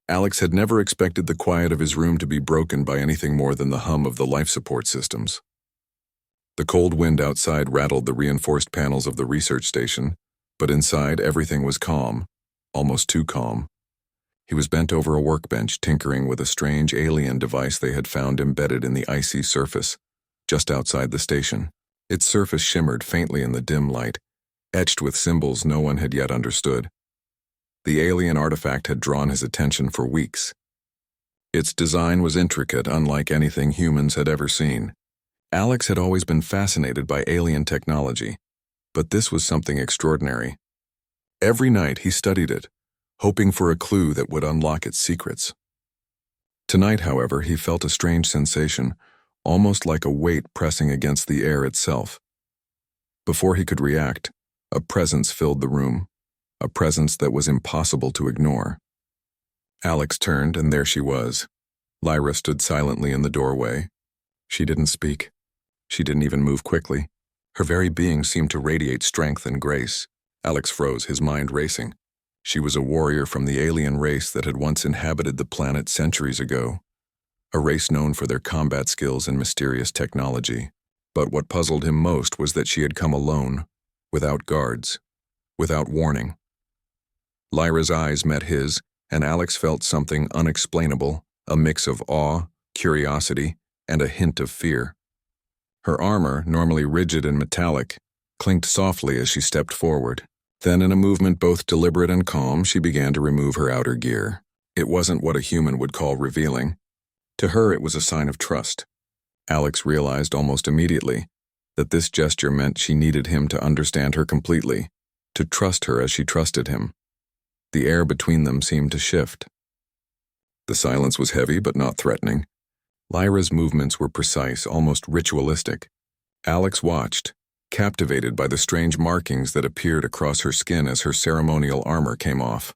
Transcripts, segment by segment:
Alex had never expected the quiet of his room to be broken by anything more than the hum of the life support systems. The cold wind outside rattled the reinforced panels of the research station, but inside everything was calm, almost too calm. He was bent over a workbench, tinkering with a strange alien device they had found embedded in the icy surface, just outside the station. Its surface shimmered faintly in the dim light, etched with symbols no one had yet understood. The alien artifact had drawn his attention for weeks. Its design was intricate, unlike anything humans had ever seen. Alex had always been fascinated by alien technology, but this was something extraordinary. Every night he studied it, hoping for a clue that would unlock its secrets. Tonight, however, he felt a strange sensation, almost like a weight pressing against the air itself. Before he could react, a presence filled the room, a presence that was impossible to ignore. Alex turned, and there she was. Lyra stood silently in the doorway. She didn't speak. She didn't even move quickly. Her very being seemed to radiate strength and grace. Alex froze, his mind racing. She was a warrior from the alien race that had once inhabited the planet centuries ago, a race known for their combat skills and mysterious technology. But what puzzled him most was that she had come alone, without guards, without warning. Lyra's eyes met his, and Alex felt something unexplainable, a mix of awe, curiosity, and a hint of fear. Her armor, normally rigid and metallic, clinked softly as she stepped forward. Then, in a movement both deliberate and calm, she began to remove her outer gear. It wasn't what a human would call revealing. To her, it was a sign of trust. Alex realized almost immediately that this gesture meant she needed him to understand her completely, to trust her as she trusted him. The air between them seemed to shift. The silence was heavy but not threatening. Lyra's movements were precise, almost ritualistic. Alex watched, captivated by the strange markings that appeared across her skin as her ceremonial armor came off.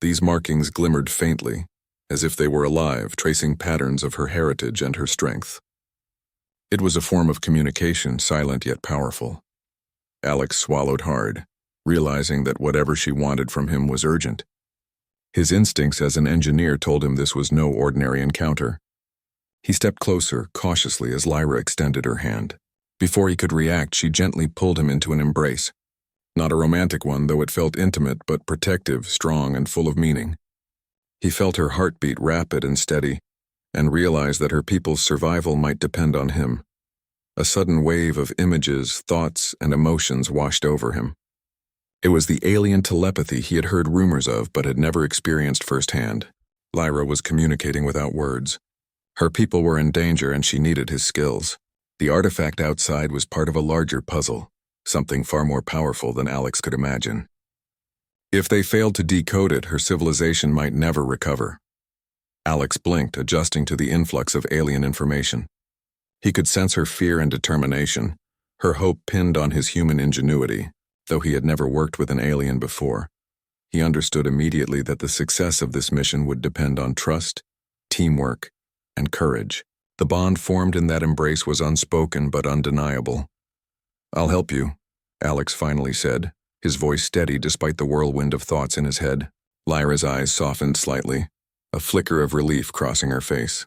These markings glimmered faintly, as if they were alive, tracing patterns of her heritage and her strength. It was a form of communication, silent yet powerful. Alex swallowed hard, realizing that whatever she wanted from him was urgent. His instincts as an engineer told him this was no ordinary encounter. He stepped closer, cautiously, as Lyra extended her hand. Before he could react, she gently pulled him into an embrace. Not a romantic one, though it felt intimate, but protective, strong, and full of meaning. He felt her heartbeat rapid and steady, and realized that her people's survival might depend on him. A sudden wave of images, thoughts, and emotions washed over him. It was the alien telepathy he had heard rumors of but had never experienced firsthand. Lyra was communicating without words. Her people were in danger and she needed his skills. The artifact outside was part of a larger puzzle, something far more powerful than Alex could imagine. If they failed to decode it, her civilization might never recover. Alex blinked, adjusting to the influx of alien information. He could sense her fear and determination, her hope pinned on his human ingenuity. Though he had never worked with an alien before, he understood immediately that the success of this mission would depend on trust, teamwork, and courage. The bond formed in that embrace was unspoken but undeniable. "I'll help you," Alex finally said, his voice steady despite the whirlwind of thoughts in his head. Lyra's eyes softened slightly, a flicker of relief crossing her face.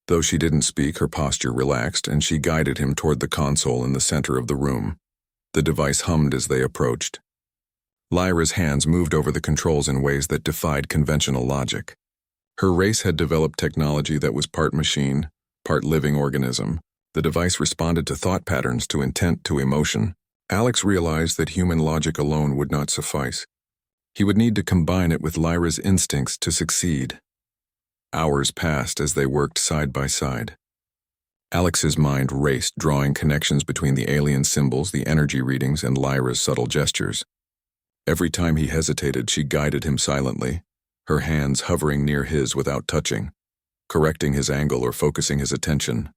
Though she didn't speak, her posture relaxed, and she guided him toward the console in the center of the room. The device hummed as they approached. Lyra's hands moved over the controls in ways that defied conventional logic. Her race had developed technology that was part machine, part living organism. The device responded to thought patterns, to intent, to emotion. Alex realized that human logic alone would not suffice. He would need to combine it with Lyra's instincts to succeed. Hours passed as they worked side by side. Alex's mind raced, drawing connections between the alien symbols, the energy readings, and Lyra's subtle gestures. Every time he hesitated, she guided him silently, her hands hovering near his without touching, correcting his angle or focusing his attention.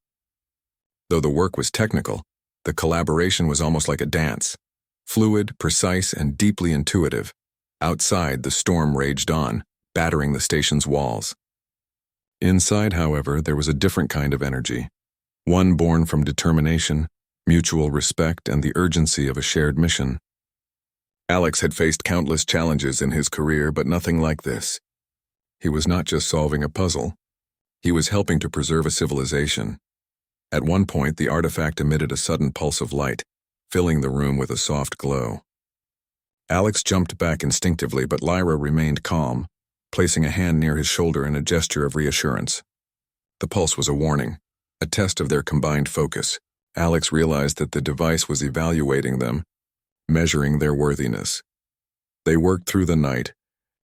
Though the work was technical, the collaboration was almost like a dance, fluid, precise, and deeply intuitive. Outside, the storm raged on, battering the station's walls. Inside, however, there was a different kind of energy. One born from determination, mutual respect, and the urgency of a shared mission. Alex had faced countless challenges in his career, but nothing like this. He was not just solving a puzzle. He was helping to preserve a civilization. At one point, the artifact emitted a sudden pulse of light, filling the room with a soft glow. Alex jumped back instinctively, but Lyra remained calm, placing a hand near his shoulder in a gesture of reassurance. The pulse was a warning, a test of their combined focus. Alex realized that the device was evaluating them, measuring their worthiness. They worked through the night,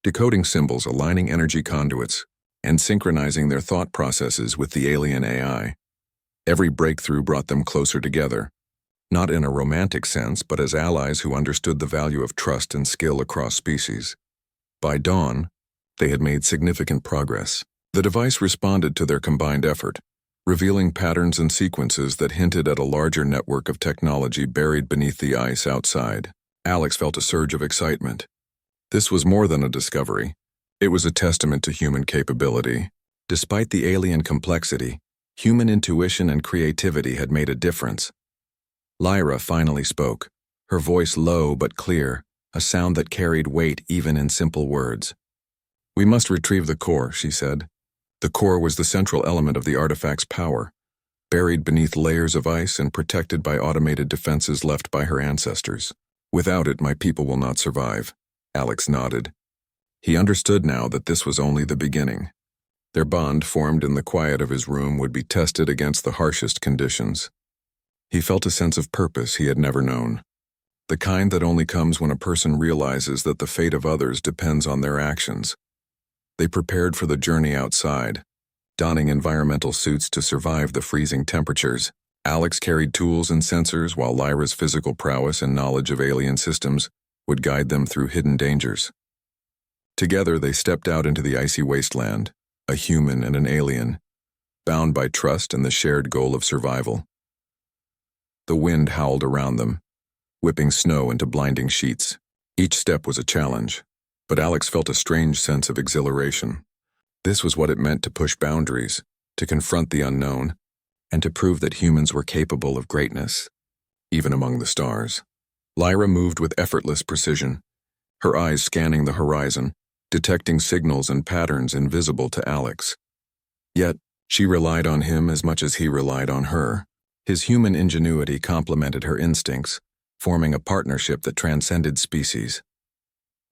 decoding symbols, aligning energy conduits, and synchronizing their thought processes with the alien AI. Every breakthrough brought them closer together, not in a romantic sense, but as allies who understood the value of trust and skill across species. By dawn, they had made significant progress. The device responded to their combined effort, revealing patterns and sequences that hinted at a larger network of technology buried beneath the ice outside. Alex felt a surge of excitement. This was more than a discovery. It was a testament to human capability. Despite the alien complexity, human intuition and creativity had made a difference. Lyra finally spoke, her voice low but clear, a sound that carried weight even in simple words. "We must retrieve the core," she said. The core was the central element of the artifact's power, buried beneath layers of ice and protected by automated defenses left by her ancestors. "Without it, my people will not survive." Alex nodded. He understood now that this was only the beginning. Their bond, formed in the quiet of his room, would be tested against the harshest conditions. He felt a sense of purpose he had never known, the kind that only comes when a person realizes that the fate of others depends on their actions. They prepared for the journey outside, donning environmental suits to survive the freezing temperatures. Alex carried tools and sensors, while Lyra's physical prowess and knowledge of alien systems would guide them through hidden dangers. Together, they stepped out into the icy wasteland, a human and an alien, bound by trust and the shared goal of survival. The wind howled around them, whipping snow into blinding sheets. Each step was a challenge, but Alex felt a strange sense of exhilaration. This was what it meant to push boundaries, to confront the unknown, and to prove that humans were capable of greatness, even among the stars. Lyra moved with effortless precision, her eyes scanning the horizon, detecting signals and patterns invisible to Alex. Yet, she relied on him as much as he relied on her. His human ingenuity complemented her instincts, forming a partnership that transcended species.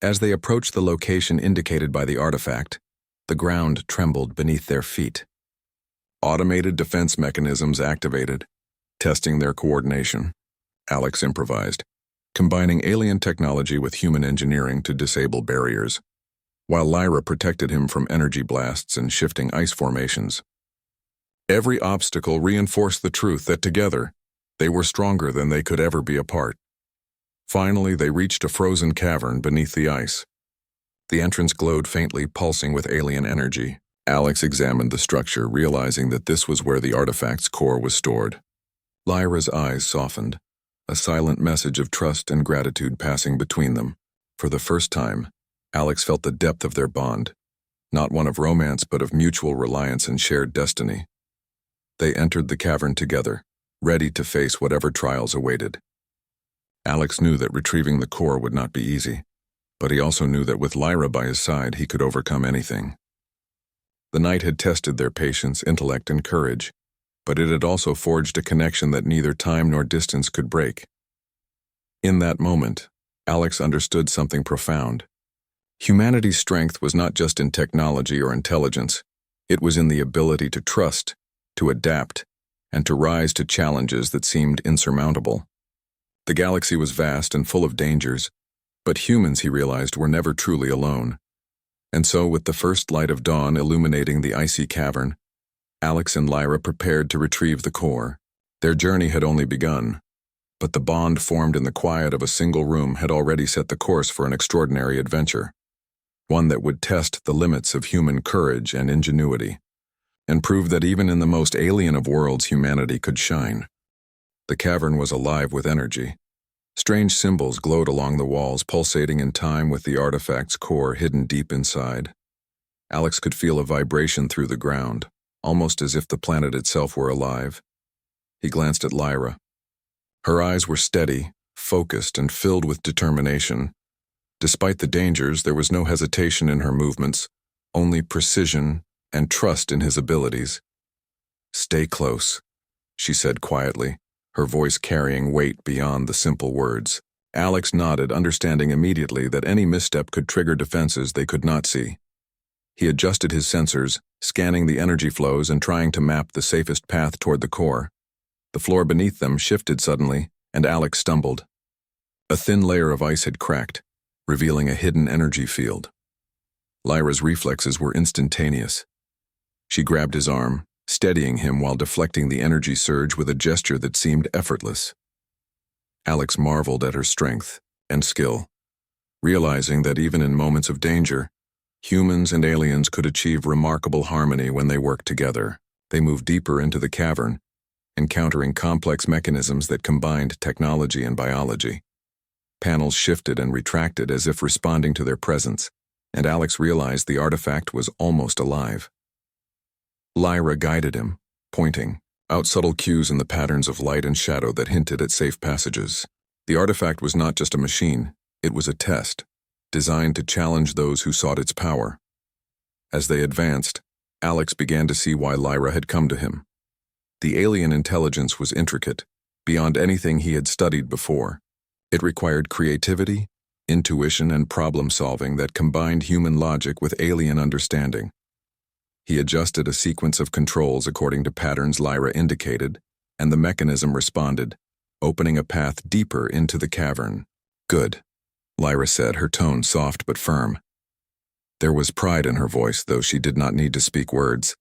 As they approached the location indicated by the artifact, the ground trembled beneath their feet. Automated defense mechanisms activated, testing their coordination. Alex improvised, combining alien technology with human engineering to disable barriers, while Lyra protected him from energy blasts and shifting ice formations. Every obstacle reinforced the truth that together, they were stronger than they could ever be apart. Finally, they reached a frozen cavern beneath the ice. The entrance glowed faintly, pulsing with alien energy. Alex examined the structure, realizing that this was where the artifact's core was stored. Lyra's eyes softened, a silent message of trust and gratitude passing between them. For the first time, Alex felt the depth of their bond, not one of romance but of mutual reliance and shared destiny. They entered the cavern together, ready to face whatever trials awaited. Alex knew that retrieving the core would not be easy, but he also knew that with Lyra by his side he could overcome anything. The night had tested their patience, intellect, and courage, but it had also forged a connection that neither time nor distance could break. In that moment, Alex understood something profound. Humanity's strength was not just in technology or intelligence, it was in the ability to trust, to adapt, and to rise to challenges that seemed insurmountable. The galaxy was vast and full of dangers, but humans, he realized, were never truly alone. And so, with the first light of dawn illuminating the icy cavern, Alex and Lyra prepared to retrieve the core. Their journey had only begun, but the bond formed in the quiet of a single room had already set the course for an extraordinary adventure, one that would test the limits of human courage and ingenuity, and prove that even in the most alien of worlds humanity could shine. The cavern was alive with energy. Strange symbols glowed along the walls, pulsating in time with the artifact's core hidden deep inside. Alex could feel a vibration through the ground, almost as if the planet itself were alive. He glanced at Lyra. Her eyes were steady, focused, and filled with determination. Despite the dangers, there was no hesitation in her movements, only precision and trust in his abilities. "Stay close," she said quietly, her voice carrying weight beyond the simple words. Alex nodded, understanding immediately that any misstep could trigger defenses they could not see. He adjusted his sensors, scanning the energy flows and trying to map the safest path toward the core. The floor beneath them shifted suddenly, and Alex stumbled. A thin layer of ice had cracked, revealing a hidden energy field. Lyra's reflexes were instantaneous. She grabbed his arm, steadying him while deflecting the energy surge with a gesture that seemed effortless. Alex marveled at her strength and skill, realizing that even in moments of danger, humans and aliens could achieve remarkable harmony when they worked together. They moved deeper into the cavern, encountering complex mechanisms that combined technology and biology. Panels shifted and retracted as if responding to their presence, and Alex realized the artifact was almost alive. Lyra guided him, pointing out subtle cues in the patterns of light and shadow that hinted at safe passages. The artifact was not just a machine, it was a test, designed to challenge those who sought its power. As they advanced, Alex began to see why Lyra had come to him. The alien intelligence was intricate, beyond anything he had studied before. It required creativity, intuition, and problem-solving that combined human logic with alien understanding. He adjusted a sequence of controls according to patterns Lyra indicated, and the mechanism responded, opening a path deeper into the cavern. "Good," Lyra said, her tone soft but firm. There was pride in her voice, though she did not need to speak words.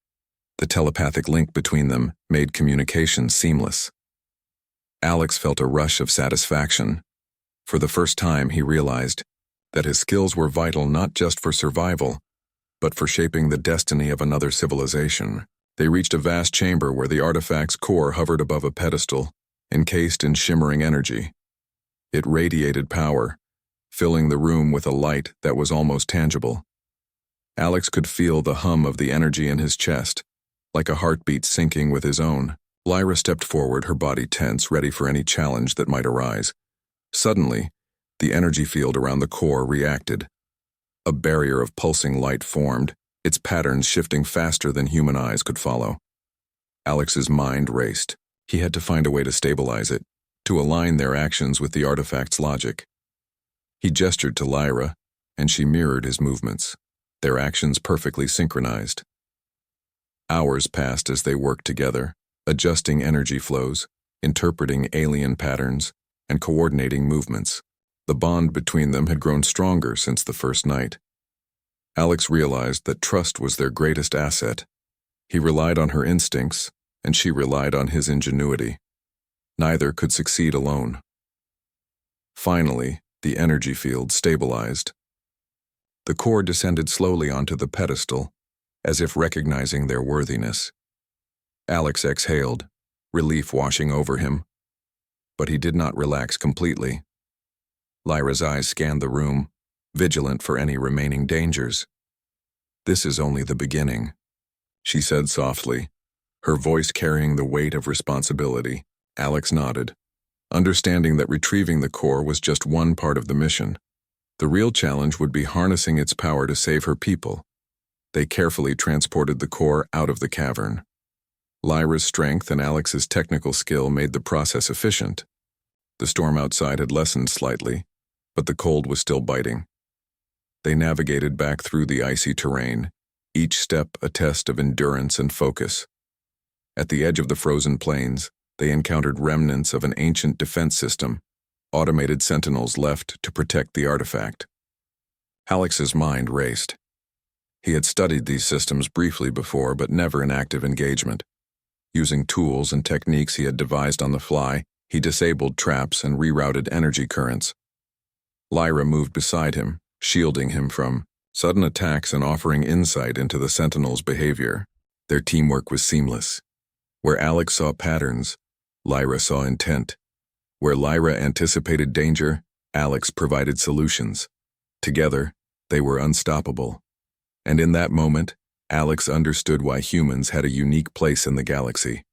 The telepathic link between them made communication seamless. Alex felt a rush of satisfaction. For the first time, he realized that his skills were vital not just for survival, but for shaping the destiny of another civilization. They reached a vast chamber where the artifact's core hovered above a pedestal, encased in shimmering energy. It radiated power, filling the room with a light that was almost tangible. Alex could feel the hum of the energy in his chest, like a heartbeat syncing with his own. Lyra stepped forward, her body tense, ready for any challenge that might arise. Suddenly, the energy field around the core reacted. A barrier of pulsing light formed, its patterns shifting faster than human eyes could follow. Alex's mind raced. He had to find a way to stabilize it, to align their actions with the artifact's logic. He gestured to Lyra, and she mirrored his movements, their actions perfectly synchronized. Hours passed as they worked together, adjusting energy flows, interpreting alien patterns, and coordinating movements. The bond between them had grown stronger since the first night. Alex realized that trust was their greatest asset. He relied on her instincts, and she relied on his ingenuity. Neither could succeed alone. Finally, the energy field stabilized. The core descended slowly onto the pedestal, as if recognizing their worthiness. Alex exhaled, relief washing over him. But he did not relax completely. Lyra's eyes scanned the room, vigilant for any remaining dangers. "This is only the beginning," she said softly, her voice carrying the weight of responsibility. Alex nodded, understanding that retrieving the core was just one part of the mission. The real challenge would be harnessing its power to save her people. They carefully transported the core out of the cavern. Lyra's strength and Alex's technical skill made the process efficient. The storm outside had lessened slightly, but the cold was still biting. They navigated back through the icy terrain, each step a test of endurance and focus. At the edge of the frozen plains, they encountered remnants of an ancient defense system, automated sentinels left to protect the artifact. Alex's mind raced. He had studied these systems briefly before, but never in active engagement. Using tools and techniques he had devised on the fly, he disabled traps and rerouted energy currents. Lyra moved beside him, shielding him from sudden attacks and offering insight into the Sentinel's behavior. Their teamwork was seamless. Where Alex saw patterns, Lyra saw intent. Where Lyra anticipated danger, Alex provided solutions. Together, they were unstoppable. And in that moment, Alex understood why humans had a unique place in the galaxy.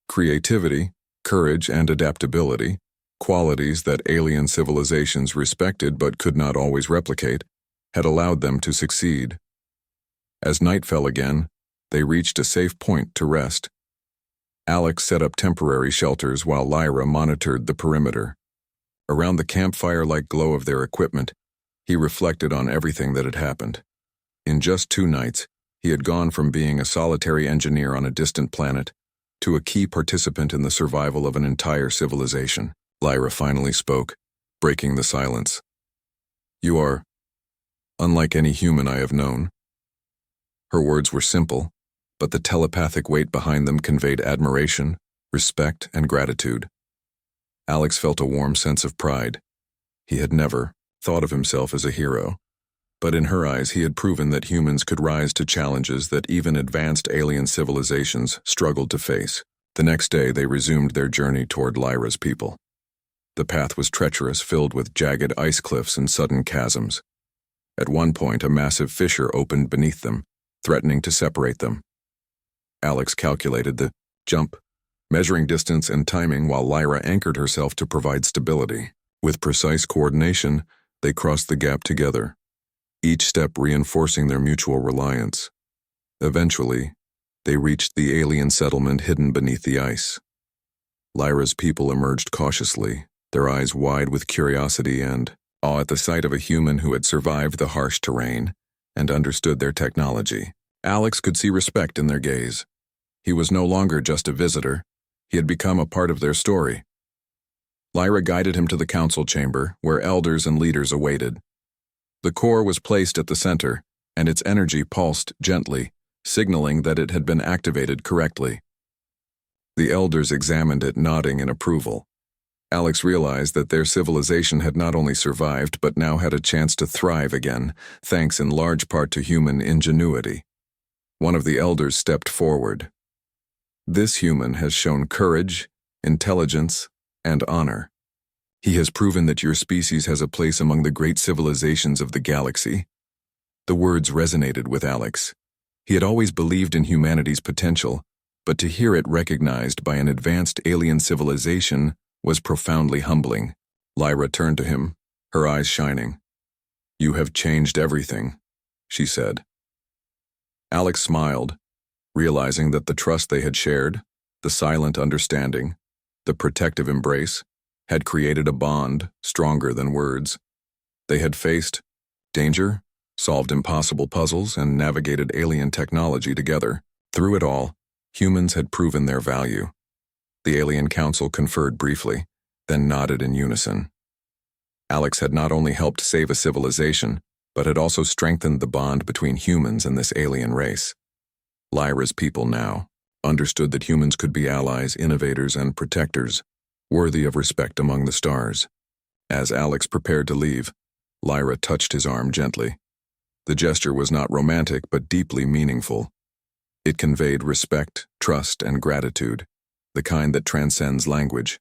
Creativity, courage, and adaptability, qualities that alien civilizations respected but could not always replicate, had allowed them to succeed. As night fell again, they reached a safe point to rest. Alex set up temporary shelters while Lyra monitored the perimeter. Around the campfire-like glow of their equipment, he reflected on everything that had happened. In just 2 nights, he had gone from being a solitary engineer on a distant planet to a key participant in the survival of an entire civilization. Lyra finally spoke, breaking the silence. "You are unlike any human I have known." Her words were simple, but the telepathic weight behind them conveyed admiration, respect, and gratitude. Alex felt a warm sense of pride. He had never thought of himself as a hero, but in her eyes he had proven that humans could rise to challenges that even advanced alien civilizations struggled to face. The next day they resumed their journey toward Lyra's people. The path was treacherous, filled with jagged ice cliffs and sudden chasms. At one point, a massive fissure opened beneath them, threatening to separate them. Alex calculated the jump, measuring distance and timing while Lyra anchored herself to provide stability. With precise coordination, they crossed the gap together, each step reinforcing their mutual reliance. Eventually, they reached the alien settlement hidden beneath the ice. Lyra's people emerged cautiously, their eyes wide with curiosity and awe at the sight of a human who had survived the harsh terrain and understood their technology. Alex could see respect in their gaze. He was no longer just a visitor. He had become a part of their story. Lyra guided him to the council chamber, where elders and leaders awaited. The core was placed at the center, and its energy pulsed gently, signaling that it had been activated correctly. The elders examined it, nodding in approval. Alex realized that their civilization had not only survived but now had a chance to thrive again, thanks in large part to human ingenuity. One of the elders stepped forward. "This human has shown courage, intelligence, and honor. He has proven that your species has a place among the great civilizations of the galaxy." The words resonated with Alex. He had always believed in humanity's potential, but to hear it recognized by an advanced alien civilization was profoundly humbling. Lyra turned to him, her eyes shining. "You have changed everything," she said. Alex smiled, realizing that the trust they had shared, the silent understanding, the protective embrace, had created a bond stronger than words. They had faced danger, solved impossible puzzles, and navigated alien technology together. Through it all, humans had proven their value. The Alien Council conferred briefly, then nodded in unison. Alex had not only helped save a civilization, but had also strengthened the bond between humans and this alien race. Lyra's people now understood that humans could be allies, innovators, and protectors, worthy of respect among the stars. As Alex prepared to leave, Lyra touched his arm gently. The gesture was not romantic but deeply meaningful. It conveyed respect, trust, and gratitude, the kind that transcends language.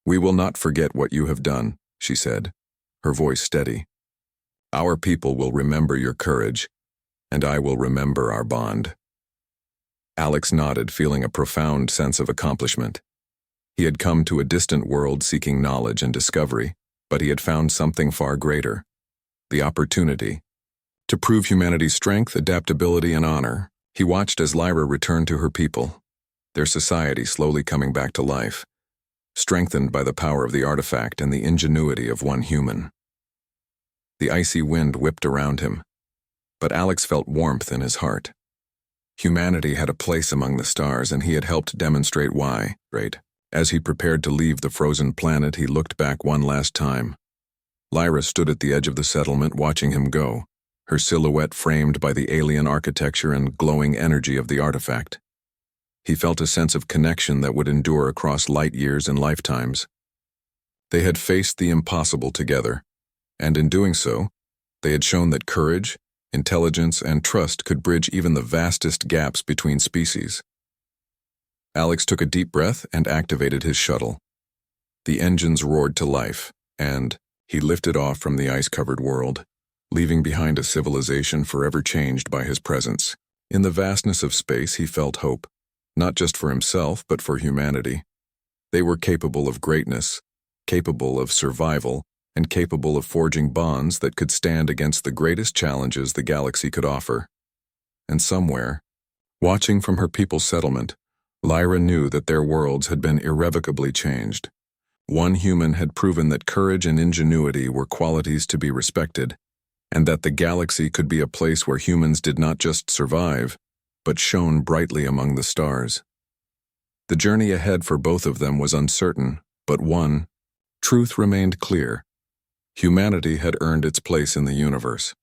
"We will not forget what you have done," she said, her voice steady. "Our people will remember your courage, and I will remember our bond." Alex nodded, feeling a profound sense of accomplishment. He had come to a distant world seeking knowledge and discovery, but he had found something far greater: the opportunity to prove humanity's strength, adaptability, and honor. He watched as Lyra returned to her people, their society slowly coming back to life, strengthened by the power of the artifact and the ingenuity of one human. The icy wind whipped around him, but Alex felt warmth in his heart. Humanity had a place among the stars, and he had helped demonstrate why. As he prepared to leave the frozen planet, he looked back one last time. Lyra stood at the edge of the settlement watching him go, her silhouette framed by the alien architecture and glowing energy of the artifact. He felt a sense of connection that would endure across light years and lifetimes. They had faced the impossible together, and in doing so, they had shown that courage, intelligence, and trust could bridge even the vastest gaps between species. Alex took a deep breath and activated his shuttle. The engines roared to life, and he lifted off from the ice-covered world, leaving behind a civilization forever changed by his presence. In the vastness of space, he felt hope, not just for himself, but for humanity. They were capable of greatness, capable of survival, and capable of forging bonds that could stand against the greatest challenges the galaxy could offer. and somewhere, watching from her people's settlement, Lyra knew that their worlds had been irrevocably changed. One human had proven that courage and ingenuity were qualities to be respected, and that the galaxy could be a place where humans did not just survive, but shone brightly among the stars. The journey ahead for both of them was uncertain, but one truth remained clear. Humanity had earned its place in the universe.